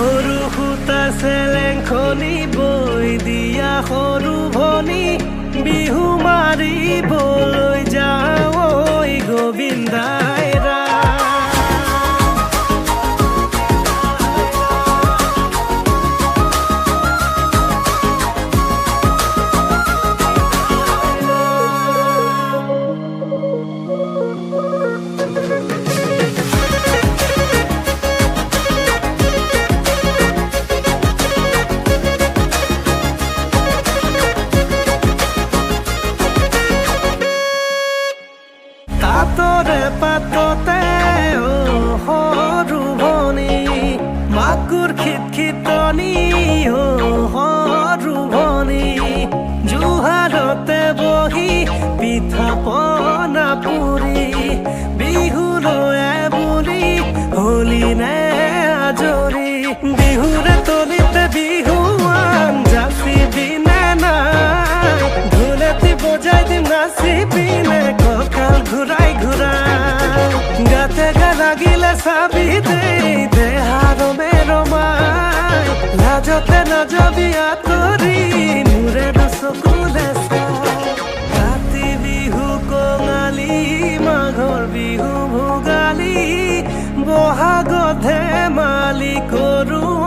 সৰু সূতা চেলেংখনি বৈ দিয়া সৰু ভনী বিহু মাৰিবলৈ যাওঁ ঐ গোবিন্দাই তাতৰে পাততে সৰু ভনী মাকুৰ খিটখিটনি সৰু ভনী জুহাৰতে বহি পিঠা পনা পুৰি বিহুলৈ বুঢ়ী হলি নে আজৰি বিহুৰে তলিতে বিহুৱান যাচিবি নে নাই ঢোলেটি বজাই দিম নাচিবি নে কঁকাল ঘূৰাই ঘূৰাই গাতে গা লাগিলে চাবি দেহাৰ মেৰমাই লাজতে নাযাবি আঁতৰি মোৰে চকুলে কাতি বিহু কঙালী মাঘৰ বিহু ভোগালী বহাগত ধেমালি কৰোঁ